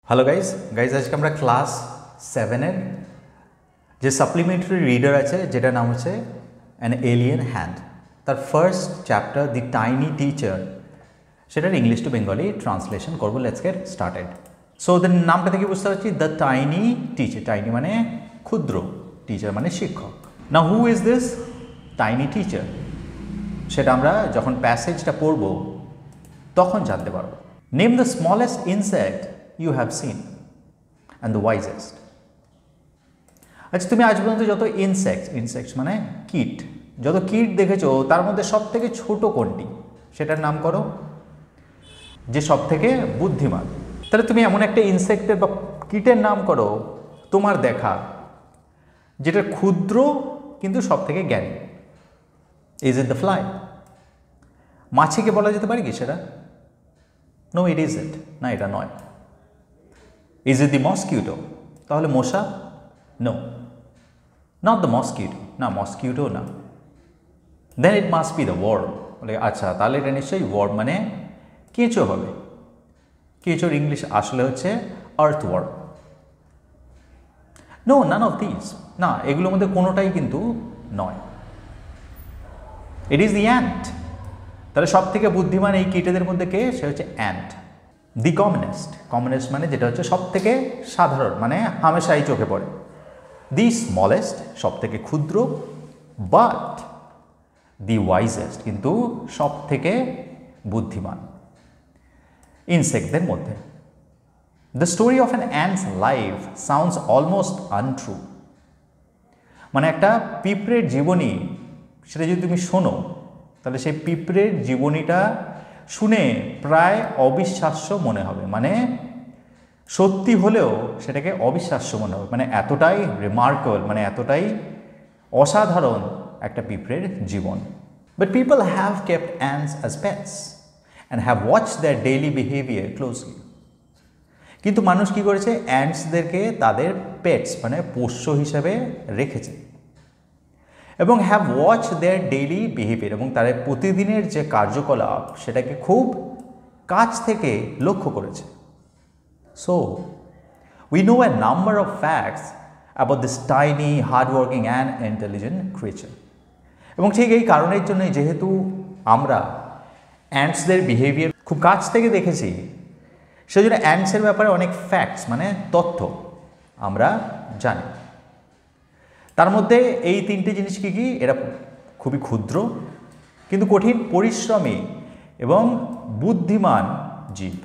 Hello guys আজকে আমরা class 7-এর যে সাপ্লিমেন্টারি রিডার আছে যেটার নাম হচ্ছে অ্যান এলিয়েন হ্যান্ড, তার ফার্স্ট চ্যাপ্টার দি টাইনি টিচার, সেটার ইংলিশ টু বেঙ্গলি ট্রান্সলেশন করবো। Let's get started. সো ওদের নামটা থেকে বুঝতে পারছি দ্য টাইনি টিচার। টাইনি মানে ক্ষুদ্র, টিচার মানে শিক্ষক। না who is this tiny teacher, সেটা আমরা যখন প্যাসেজটা পড়ব তখন জানতে পারবো। Name the smallest insect you have seen and the wisest. আচ্ছা, তুমি আজ পর্যন্ত যত ইনসেক্টস মানে কীট, যত কীট দেখেছো তার মধ্যে সব থেকে ছোট কোনটি, সেটার নাম করো যে সব থেকে বুদ্ধিমান। তাহলে তুমি এমন একটা ইনসেক্টের বা কীটের নাম করো তোমার দেখা যেটা ক্ষুদ্র কিন্তু সব থেকে জ্ঞানী। Is it the fly? মাছিকে বলা যেতে পারে কি সেটা? নো, ইট ইজ ইট, না এটা নয়। Is it the mosquito? তাহলে মশা? No, not the mosquito. না, mosquito না। Then it must be the worm. বলে আচ্ছা, তাহলে এটা নিশ্চয়ই worm মানে কেঁচো হবে। কেঁচোর ইংলিশ আসলে হচ্ছে earthworm. No, none of these. না, এগুলোর মধ্যে কোনোটাই কিন্তু নয়। It is the ant. তাহলে সব থেকে বুদ্ধিমান এই কীটেদের মধ্যে কে? সে হচ্ছে ant. দি কমনেস্ট মানে যেটা হচ্ছে সব থেকে সাধারণ, মানে হামেশাই চোখে পড়ে। দি স্মলেস্ট সব থেকে ক্ষুদ্র, বাট দি ওয়াইজেস্ট কিন্তু সব থেকে বুদ্ধিমান ইনসেক্টদের মধ্যে। The story of an ant's life sounds almost untrue. মানে একটা পিঁপড়ের জীবনী, সেটা যদি তুমি শোনো তাহলে সেই পিঁপড়ের জীবনীটা শুনে প্রায় অবিশ্বাস্য মনে হবে। মানে সত্যি হলেও সেটাকে অবিশ্বাস্য মনে হবে, মানে এতটাই রিমার্কেবল, মানে এতটাই অসাধারণ একটা পিঁপড়ের জীবন। But people have kept ants as pets and have watch their daily behaviour closely. কিন্তু মানুষ কি করেছে? অ্যান্টসদেরকে তাদের পেটস মানে পোষ্য হিসাবে রেখেছে এবং have watch their daily behaviour, এবং তাদের প্রতিদিনের যে কার্যকলাপ সেটাকে খুব কাছ থেকে লক্ষ্য করেছে। So we know A number of facts about this tiny hardworking and intelligent creature. এবং ঠিক এই কারণের জন্যই, যেহেতু আমরা অ্যান্টসদের বিহেভিয়ার খুব কাছ থেকে দেখেছি, সেজন্য অ্যান্টসের ব্যাপারে অনেক ফ্যাক্টস মানে তথ্য আমরা জানি। তার মধ্যে এই তিনটে জিনিস কি? এরা খুবই ক্ষুদ্র কিন্তু কঠিন পরিশ্রমী এবং বুদ্ধিমান জীব।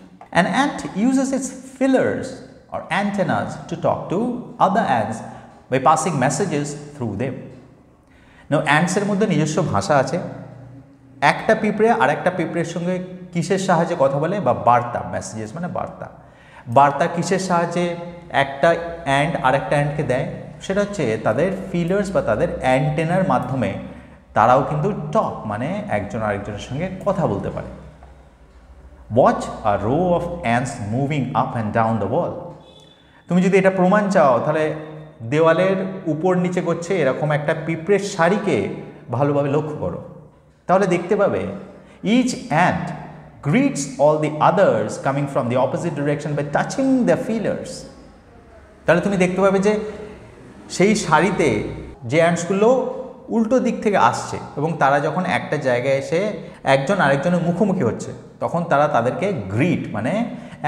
An ant uses its feelers or antennas to talk to other ants by passing messages through them. Now, অ্যান্টসের মধ্যে নিজস্ব ভাষা আছে। একটা পিঁপড়ে আর একটা পিঁপড়ের সঙ্গে কিসের সাহায্যে কথা বলে? বা বার্তা, মেসেজেস মানে বার্তা। বার্তা কিসের সাহায্যে একটা অ্যান্ট আর একটা অ্যান্টকে দেয়? সেটা হচ্ছে তাদের ফিলার্স বা তাদের অ্যান্টেনার মাধ্যমে তারাও কিন্তু টক মানে একজন আরেকজনের সঙ্গে কথা বলতে পারে। Watch a row of ants moving up and down the wall. তুমি যদি এটা প্রমাণ চাও তাহলে দেওয়ালের উপর নিচে করছে এরকম একটা পিঁপড়ের সারিকে ভালোভাবে লক্ষ্য করো, তাহলে দেখতে পাবে each ant greets all the others coming from the opposite direction by touching the feelers. তাহলে তুমি দেখতে পাবে যে সেই সারিতে যে অ্যান্টসগুলো উল্টো দিক থেকে আসছে এবং তারা যখন একটা জায়গায় এসে একজন আরেকজনের মুখোমুখি হচ্ছে তখন তারা তাদেরকে গ্রিট মানে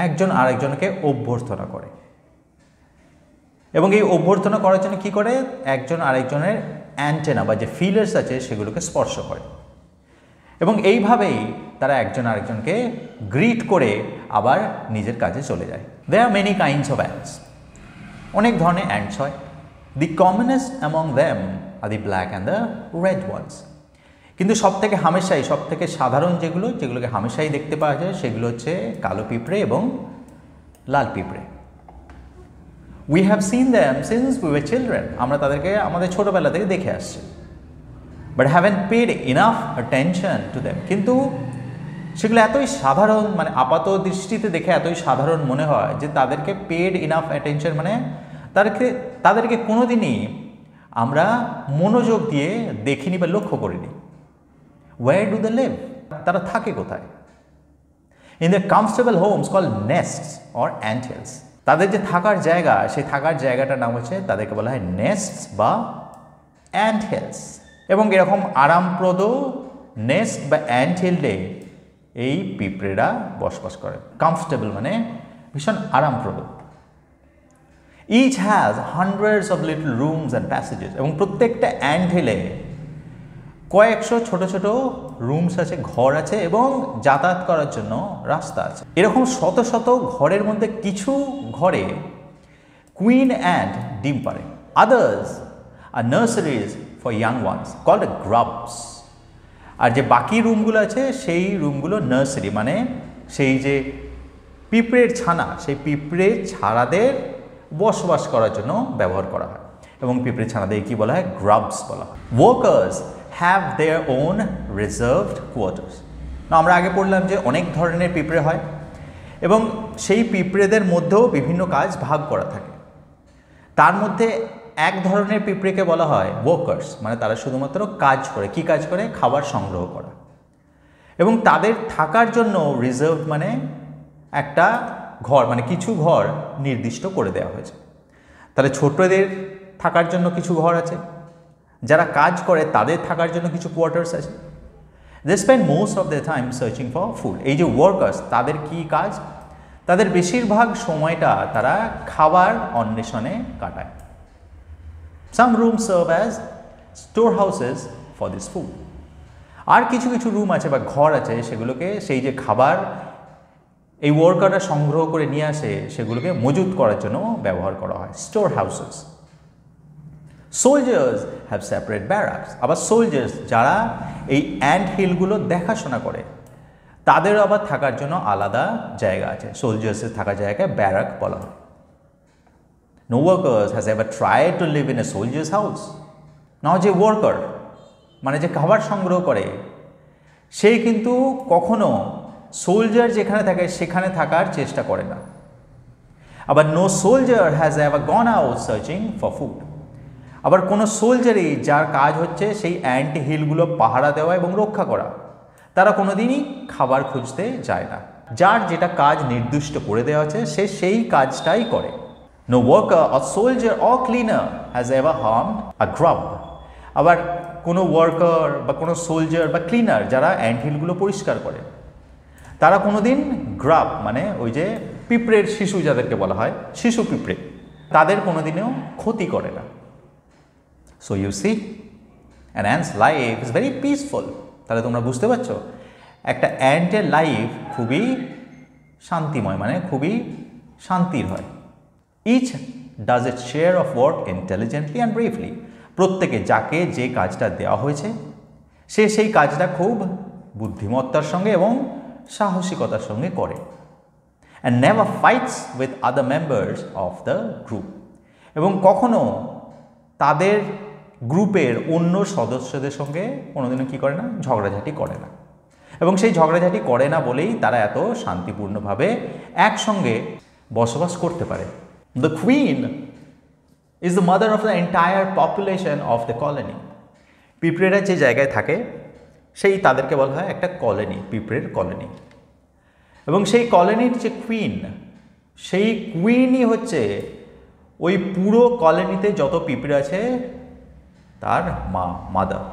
একজন আরেকজনকে অভ্যর্থনা করে, এবং এই অভ্যর্থনা করার জন্য কী করে? একজন আরেকজনের অ্যান্টেনা বা যে ফিলার্স আছে সেগুলোকে স্পর্শ করে, এবং এইভাবেই তারা একজন আরেকজনকে গ্রিট করে আবার নিজের কাজে চলে যায়। There are many kinds of ants. অনেক ধরনের অ্যান্টস হয়। The commonest among them are the black and the red ones. কিন্তু সবথেকে হামেশাই সবথেকে সাধারণ যেগুলোকে হামেশাই দেখতে পাওয়া যায় সেগুলো হচ্ছে কালো পিঁপড়ে এবং লাল পিঁপড়ে। We have seen them since we were children. আমরা তাদেরকে আমাদের ছোটবেলা থেকে দেখে আসছি। But haven't paid enough attention to them. কিন্তু সেগুলো এতই সাধারণ, মানে আপাত দৃষ্টিতে দেখে এতই সাধারণ মনে হয় যে তাদেরকে পেড ইনাফ অ্যাটেনশন মানে তাদেরকে কোনোদিনই আমরা মনোযোগ দিয়ে দেখিনি বা লক্ষ্য করিনি। Where do they live? তারা থাকে কোথায়? In their comfortable homes called nests or anthills. তাদের যে থাকার জায়গা, সেই থাকার জায়গাটার নাম হচ্ছে, তাদেরকে বলা হয় নেস্টস বা অ্যান্ট হিলস। এবং এরকম আরামপ্রদ নেস্ট বা অ্যান্ট হিলে এই পিঁপড়েরা বসবাস করে। কমফোর্টেবল মানে ভীষণ আরামপ্রদ। Each has hundreds of little rooms and passages, এবং প্রত্যেকটা অ্যান্ট হিলে কয়েকশো ছোট ছোট রুমস আছে, ঘর আছে, এবং যাতায়াত করার জন্য রাস্তা আছে। এরকম শত শত ঘরের মধ্যে কিছু ঘরে কুইন অ্যান্ট ডিম পারে। Others are nurseries for young ones called grubs. আর যে বাকি রুমগুলো আছে সেই রুমগুলো নার্সারি, মানে সেই যে পিঁপড়ের ছানা, সেই পিঁপড়ের ছানাদের বসবাস করার জন্য ব্যবহার করা হয়। এবং পিঁপড়ের ছানাদের কি বলা হয়? গ্রাবস বলা হয়। Workers have their own reserved quarters. আমরা আগে পড়লাম যে অনেক ধরনের পিঁপড়ে হয় এবং সেই পিঁপড়েদের মধ্যেও বিভিন্ন কাজ ভাগ করা থাকে। তার মধ্যে এক ধরনের পিঁপড়েকে বলা হয় ওয়ার্কার্স, মানে তারা শুধুমাত্র কাজ করে। কি কাজ করে? খাবার সংগ্রহ করা। এবং তাদের থাকার জন্য রিজার্ভ মানে একটা ঘর, মানে কিছু ঘর নির্দিষ্ট করে দেওয়া হয়েছে। তাহলে ছোটদের থাকার জন্য কিছু ঘর আছে, যারা কাজ করে তাদের থাকার জন্য কিছু কোয়ার্টার্স আছে। They spend most of the time searching for food. এই যে ওয়ার্কার্স, তাদের কি কাজ? তাদের বেশিরভাগ সময়টা তারা খাবার অন্বেষণে কাটায়। Some room serve as store houses for this food. আর কিছু কিছু রুম আছে বা ঘর আছে, সেগুলোকে সেই যে খাবার এই ওয়ার্কাররা সংগ্রহ করে নিয়ে আসে সেগুলোকে মজুত করার জন্য ব্যবহার করা হয়, store houses. Soldiers have separate barracks. আবার সোলজার্স যারা এই অ্যান্ট হিলগুলো দেখাশোনা করে, তাদের আবার থাকার জন্য আলাদা জায়গা আছে। সোলজার্সের থাকার জায়গায় ব্যারাক বলা হয়। No workers has ever tried to live in a soldiers house. Now যে ওয়ার্কার মানে যে খাবার সংগ্রহ করে, সে কিন্তু কখনো সোলজার যেখানে থাকে সেখানে থাকার চেষ্টা করে না। আবার no soldier has ever gone out searching for food. আবার কোনো সোলজারই যার কাজ হচ্ছে সেই অ্যান্ট হিলগুলো পাহারা দেওয়া এবং রক্ষা করা, তারা কোনোদিনই খাবার খুঁজতে যায় না। যার যেটা কাজ নির্দিষ্ট করে দেওয়া আছে সে সেই কাজটাই করে। No worker or soldier or cleaner has ever harmed a grub. আবার কোনো ওয়ার্কার বা কোনো সোলজার বা ক্লিনার যারা অ্যান্ট হিলগুলো পরিষ্কার করে, তারা কোনোদিন গ্রাব মানে ওই যে পিঁপড়ের শিশু যাদেরকে বলা হয়, শিশু পিঁপড়ে, তাদের কোনোদিনও ক্ষতি করে না। So you see an ant's life is very peaceful. তাহলে তোমরা বুঝতে পারছো একটা অ্যান্টের লাইফ খুবই শান্তিময়, মানে খুবই শান্তির হয়। Each does it share of work intelligently and bravely. প্রত্যেকে যাকে যে কাজটা দেওয়া হয়েছে সে সেই কাজটা খুব বুদ্ধিমত্তার সঙ্গে এবং সাহসিকতার সঙ্গে করে। And never fights with other members of the group. এবং কখনো তাদের গ্রুপের অন্য সদস্যদের সঙ্গে কোনোদিনও কী করে না? ঝগড়াঝাটি করে না। এবং সেই ঝগড়াঝাটি করে না বলেই তারা এত শান্তিপূর্ণভাবে একসঙ্গে বসবাস করতে পারে। The queen is the mother of the entire population of the colony. পিঁপড়েরা যে জায়গায় থাকে সেই তাদেরকে বলা হয় একটা কলোনি, পিঁপড়ের কলোনি। এবং সেই কলোনির যে কুইন, সেই কুইনই হচ্ছে ওই পুরো কলোনিতে যত পিঁপড়ে আছে তার মা, mother.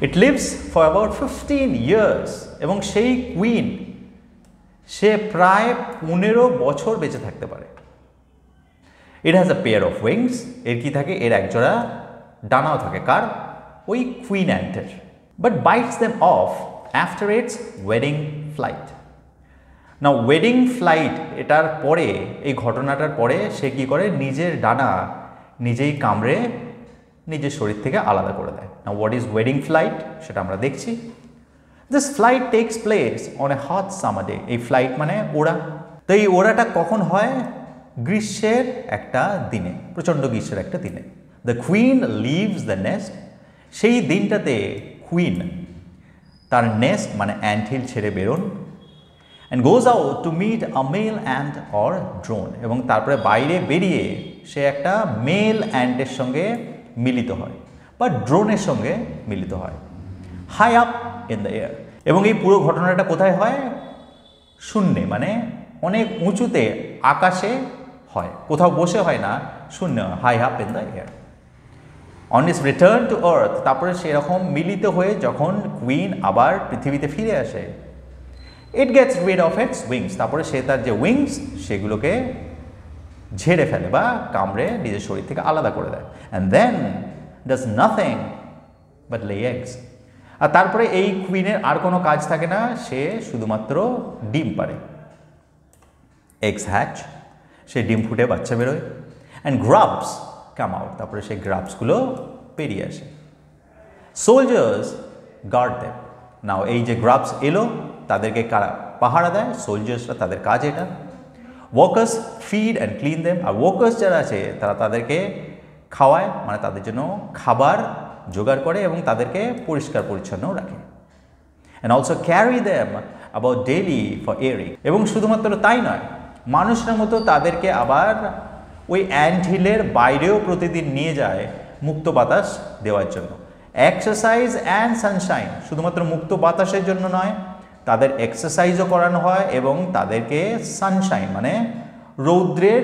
It lives for about 15 years. এবং সেই কুইন সে প্রায় 15 বছর বেঁচে থাকতে পারে। It has a pair of wings. এর কি থাকে? এর একজোড়া ডানাও থাকে। কার? ওই কুইন অ্যান্টের। But bites them off after its wedding flight. না, ওয়েডিং ফ্লাইট এটার পরে, এই ঘটনাটার পরে সে কী করে? নিজের ডানা নিজেই কামড়ে নিজের শরীর থেকে আলাদা করে দেয়। না, হোয়াট ইজ ওয়েডিং ফ্লাইট সেটা আমরা দেখছি। This flight takes place on a hot summer day. এই ফ্লাইট মানে ওড়া। তো এই ওড়াটা কখন হয়? গ্রীষ্মের একটা দিনে, প্রচণ্ড গ্রীষ্মের একটা দিনে। The queen leaves the nest. সেই দিনটাতে কুইন তার নেস্ট মানে অ্যান্ট হিল ছেড়ে বেরোন। And goes out to meet a male ant or drone. এবং তারপরে বাইরে বেরিয়ে সে একটা মেল অ্যান্টের সঙ্গে মিলিত হয় বা ড্রোনের সঙ্গে মিলিত হয়, high up in the air. এবং এই পুরো ঘটনাটা কোথায় হয়? শূন্যে, মানে অনেক উঁচুতে আকাশে হয়, কোথাও বসে হয় না, শূন্য, high up in the air. On its return to earth, তারপরে সেরকম মিলিত হয়ে যখন কুইন আবার পৃথিবীতে ফিরে আসে, it gets read of its wings, তারপরে সে তার যে উইংস সেগুলোকে ঝেড়ে ফেলে বা কামড়ে নিজের শরীর থেকে আলাদা করে দেয়। And then does nothing but lay eggs, আর তারপরে এই কুইনের আর কোনো কাজ থাকে না, সে শুধুমাত্র ডিম পারে। এগস হ্যাচ, সে ডিম ফুটে বাচ্চা বেরোয়। অ্যান্ড গ্রাবস কাম আউট, তারপরে সেই গ্রাবসগুলো বেরিয়ে আসে। সোলজার্স গার্ড দেম, নাও এই যে গ্রাবস এলো তাদেরকে কারা পাহারা দেয়? সোলজার্সরা, তাদের কাজ এটা। Workers feed and clean them, আর ওয়ার্কার্স যারা আছে তারা তাদেরকে খাওয়ায়, মানে তাদের জন্য খাবার জোগাড় করে এবং তাদেরকে পরিষ্কার পরিচ্ছন্ন রাখে। And also carry them about daily for airing, এবং শুধুমাত্র তাই নয়, মানুষের মতো তাদেরকে আবার ওই অ্যান্ট হিলের বাইরেও প্রতিদিন নিয়ে যায় মুক্ত বাতাস দেওয়ার জন্য। এক্সারসাইজ অ্যান্ড সানশাইন, শুধুমাত্র মুক্ত বাতাসের জন্য নয়, তাদের এক্সারসাইজও করানো হয় এবং তাদেরকে সানশাইন মানে রৌদ্রের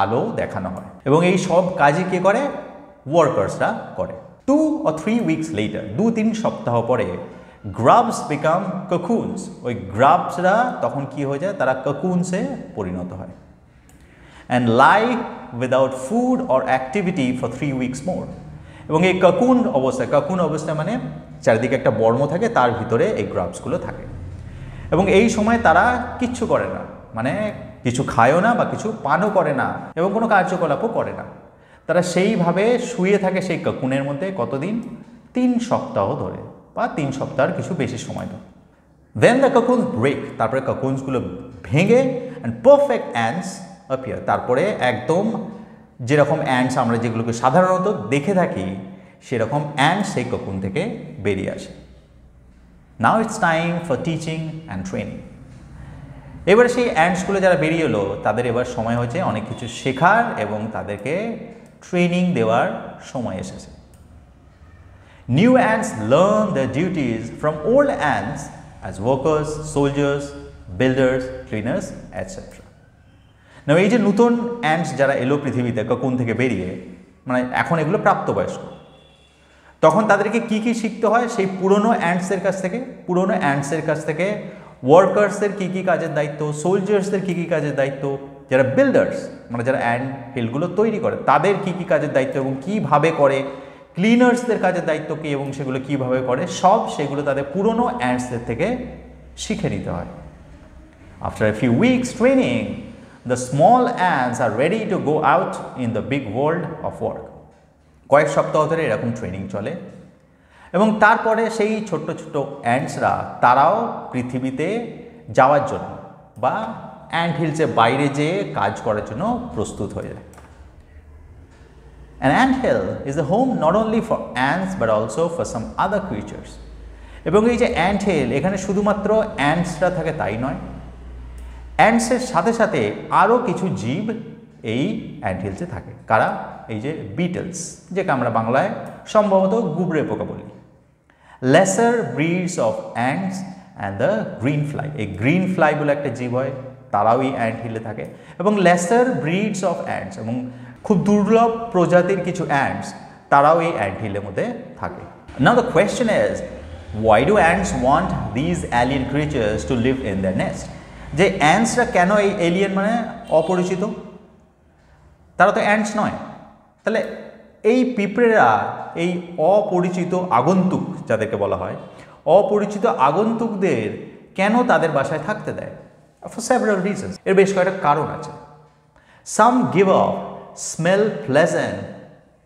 আলো দেখানো হয়। এবং এই সব কাজই কে করে? ওয়ার্কার্সরা করে। 2 or 3 weeks later, 2-3 সপ্তাহ পরে গ্রাবস বিকাম ককুনস, ওই গ্রাবসরা তখন কি হয়ে যায়? তারা ককুনসে পরিণত হয়। And lie without food or activity for 3 weeks মোর, এবং এই ককুন অবস্থায় মানে চারিদিকে একটা বর্ম থাকে, তার ভিতরে এই গ্রাবসগুলো থাকে, এবং এই সময় তারা কিচ্ছু করে না, মানে কিছু খায়ও না বা কিছু পানও করে না এবং কোনো কার্যকলাপও করে না। তারা সেইভাবে শুয়ে থাকে সেই ককুনের মধ্যে কতদিন? 3 সপ্তাহ ধরে, বা 3 সপ্তাহের কিছু বেশি সময় ধরে। দেন দ্য ককুনস ব্রেক, তারপরে ককুনসগুলো ভেঙে অ্যান্ড পারফেক্ট অ্যান্টস অ্যাপিয়ার, তারপরে একদম যেরকম অ্যান্টস আমরা যেগুলোকে সাধারণত দেখে থাকি সেরকম অ্যান্টস সেই ককুন থেকে বেরিয়ে আসে। Now it's time for teaching and training. এবারে সেই অ্যান্টসগুলো যারা বেরিয়ে এলো তাদের এবার সময় হয়েছে অনেক কিছু শেখার এবং তাদেরকে ট্রেনিং দেওয়ার সময় এসেছে। New ants learn the duties from old ants as workers, soldiers, builders, cleaners etcetera. না, এই যে নতুন অ্যান্টস যারা এলো পৃথিবীতে ককুন থেকে বেরিয়ে, মানে এখন এগুলো প্রাপ্তবয়স্ক, তখন তাদেরকে কি কি শিখতে হয় সেই পুরনো অ্যান্টসের কাছ থেকে? পুরনো অ্যান্টসের কাছ থেকে ওয়ার্কার্সদের কী কী কাজের দায়িত্ব, সোলজার্সদের কী কী কাজের দায়িত্ব, যারা বিল্ডার্স মানে যারা অ্যান্ট হিলগুলো তৈরি করে তাদের কী কী কাজের দায়িত্ব এবং কীভাবে করে, ক্লিনার্সদের কাজের দায়িত্ব কী এবং সেগুলো কীভাবে করে, সব সেগুলো তাদের পুরনো অ্যান্টসদের থেকে শিখে নিতে হয়। After a few weeks training, the small ants are ready to go out in the big world of work. কয়েক সপ্তাহ ধরে এরকম ট্রেনিং চলে এবং তারপরে সেই ছোট্ট ছোট্ট অ্যান্টসরা তারাও পৃথিবীতে যাওয়ার জন্য বা অ্যান্ট হিলসের বাইরে যেয়ে কাজ করার জন্য প্রস্তুত হয়ে যায়। An anthill is a home not only for ants but also for some other creatures. এবং এই যে অ্যান্ট হিল, এখানে শুধুমাত্র অ্যান্টসরা থাকে তাই নয়, অ্যান্টসের সাথে সাথে আরও কিছু জীব এই অ্যান্ট হিলসে থাকে। কারা? এই যে বিটলস, যেটা আমরা বাংলায় সম্ভবত গুবরে পোকা বলি। Lesser breeds of ants and the green fly, এই গ্রিন ফ্লাই বলে একটা জীব হয়, তারাও এই অ্যান্ট হিলে থাকে। এবং লেসার ব্রিডস অফ অ্যান্টস, এবং খুব দুর্লভ প্রজাতির কিছু অ্যান্টস তারাও এই অ্যান্ট হিলের মধ্যে থাকে। Now the question is, why do ants want these alien creatures to live in their nest? যে অ্যান্টসরা কেন এই এলিয়েন মানে অপরিচিত, তারা তো অ্যান্টস নয়, তাহলে এই পিঁপড়েরা এই অপরিচিত আগন্তুক যাদেরকে বলা হয়, অপরিচিত আগন্তুকদের কেন তাদের বাসায় থাকতে দেয়? ফর সেভারাল রিজনস, এর বেশ কয়েকটা কারণ আছে। Some give off smell pleasant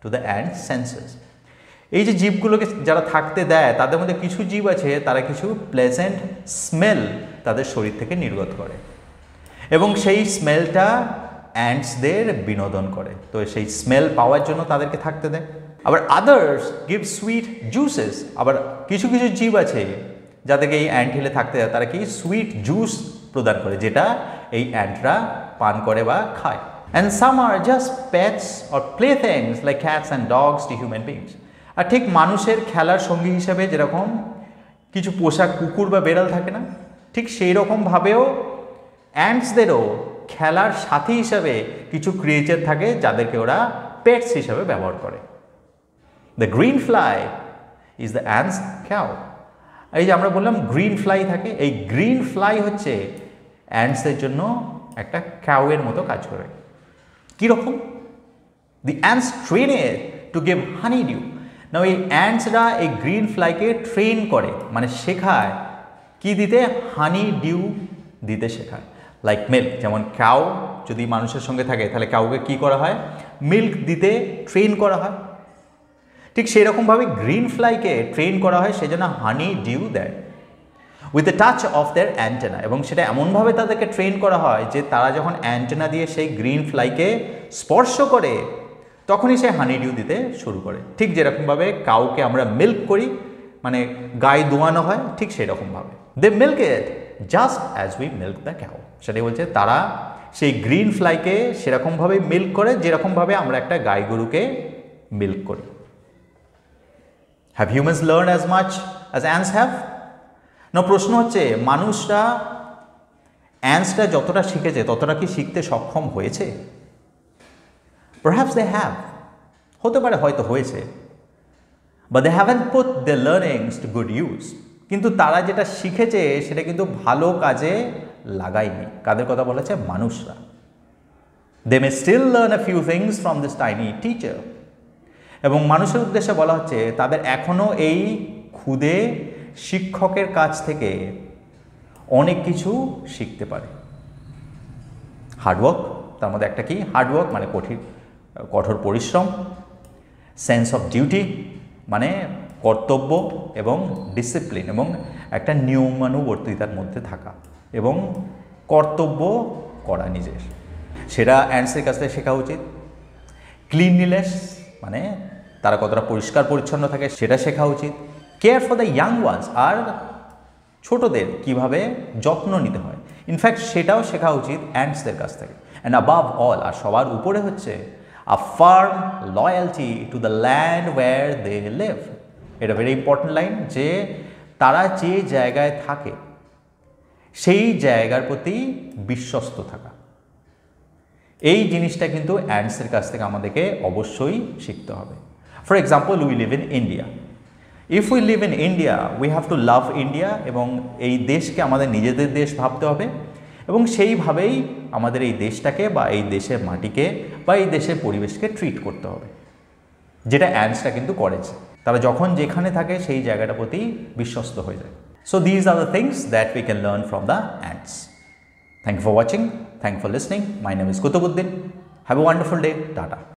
to the ant senses. এই যে জীবগুলোকে যারা থাকতে দেয় তাদের মধ্যে কিছু জীব আছে তারা কিছু প্লেজেন্ট স্মেল তাদের শরীর থেকে নির্গত করে এবং সেই স্মেলটা অ্যান্টসদের বিনোদন করে, তো সেই স্মেল পাওয়ার জন্য তাদেরকে থাকতে দেয়। আবার আদার্স গিভ সুইট জুসেস, আবার কিছু কিছু জীব আছে যাদেরকে এই অ্যান্ট হিলে থাকতে দেয়, তারা কি সুইট জুস প্রদান করে যেটা এই অ্যান্টরা পান করে বা খায়। And some are just pets or play things like cats and dogs to human beings. আর ঠিক মানুষের খেলার সঙ্গী হিসেবে যেরকম কিছু পোষা কুকুর বা বেড়াল থাকে না, ঠিক সেই রকমভাবেও অ্যান্টসদেরও খেলার সাথী হিসাবে কিছু ক্রিয়েচার থাকে যাদেরকে ওরা পেটস হিসাবে ব্যবহার করে। The green fly is the ants cow. এই যে আমরা বললাম গ্রিন ফ্লাই থাকে, এই গ্রিন ফ্লাই হচ্ছে অ্যান্টসদের জন্য একটা ক্যাওয়ের মতো কাজ করে। কীরকম? The ants train it to give honey dew. না, এই অ্যান্টসরা এই গ্রিন ফ্লাইকে ট্রেন করে, মানে শেখায় কি দিতে? হানি ডিউ দিতে শেখায়। লাইক মিল্ক, যেমন কাউ যদি মানুষের সঙ্গে থাকে তাহলে কাউকে কি করা হয়? মিল্ক দিতে ট্রেন করা হয়। ঠিক সেরকমভাবে গ্রিন ফ্লাইকে ট্রেন করা হয়, সেজন্য হানি ডিউ দেয় with the touch of their antenna. এবং সেটা এমনভাবে তাদেরকে ট্রেন করা হয় যে তারা যখন অ্যান্টেনা দিয়ে সেই গ্রিন ফ্লাইকে স্পর্শ করে তখনই সে হানি ডিউ দিতে শুরু করে। ঠিক যেরকমভাবে কাউকে আমরা মিল্ক করি, মানে গায়ে দোয়ানো হয়, ঠিক সেরকমভাবে they milk it just as we milk the cow. সেটাই বলছে তারা সেই গ্রিন ফ্লাইকে সেরকমভাবে মিল্ক করে যেরকমভাবে আমরা একটা গাই গরুকে মিল্ক করি। Have humans learn as much as ants have? না, প্রশ্ন হচ্ছে মানুষরা অ্যান্টসরা যতটা শিখেছে ততটা কি শিখতে সক্ষম হয়েছে? Perhaps they have, হতে পারে হয়তো হয়েছে, but they haven't put their learnings to good use. কিন্তু তারা যেটা শিখেছে সেটা কিন্তু ভালো কাজে লাগায়নি। কাদের কথা বলেছে? মানুষরা। They may still learn a few things from this tiny teacher. এবং মানুষের উদ্দেশ্যে বলা হচ্ছে তাদের এখনও এই ক্ষুদে শিক্ষকের কাছ থেকে অনেক কিছু শিখতে পারে। হার্ডওয়ার্ক, তার মধ্যে একটা কি? হার্ডওয়ার্ক মানে কঠোর পরিশ্রম। সেন্স অফ ডিউটি মানে কর্তব্য এবং ডিসিপ্লিন এবং একটা নিয়মানুবর্তিতার মধ্যে থাকা এবং কর্তব্য করা নিজের, সেটা অ্যান্টসের কাছ থেকে শেখা উচিত। ক্লিনলিনেস মানে তারা কতটা পরিষ্কার পরিচ্ছন্ন থাকে সেটা শেখা উচিত। Care for the young ones, আর ছোটদের কিভাবে যত্ন নিতে হয়, ইনফ্যাক্ট সেটাও শেখা উচিত অ্যান্টসদের কাছ থেকে। অ্যান্ড অ্যাবাভ অল, আর সবার উপরে হচ্ছে a firm loyalty to the land where they live. এটা ভেরি ইম্পর্টেন্ট লাইন, যে তারা যে জায়গায় থাকে সেই জায়গার প্রতি বিশ্বস্ত থাকা। এই জিনিসটা কিন্তু অ্যান্টসের কাছ থেকে আমাদেরকে অবশ্যই শিখতে হবে। For example, we live in India. If we live in India we have to love India, এবং এই দেশকে আমাদের নিজেদের দেশ ভাবতে হবে এবং সেইভাবেই আমাদের এই দেশটাকে বা এই দেশের মাটিকে বা এই দেশের পরিবেশকে ট্রিট করতে হবে, যেটা অ্যান্টসরা কিন্তু করেছে। তারা যখন যেখানে থাকে সেই জায়গাটার প্রতি বিশ্বস্ত হয়ে যায়। So these are the things that we can learn from the ants. Thank you for watching. Thank you for listening. My name is Kutubuddin. Have a wonderful day. Tata.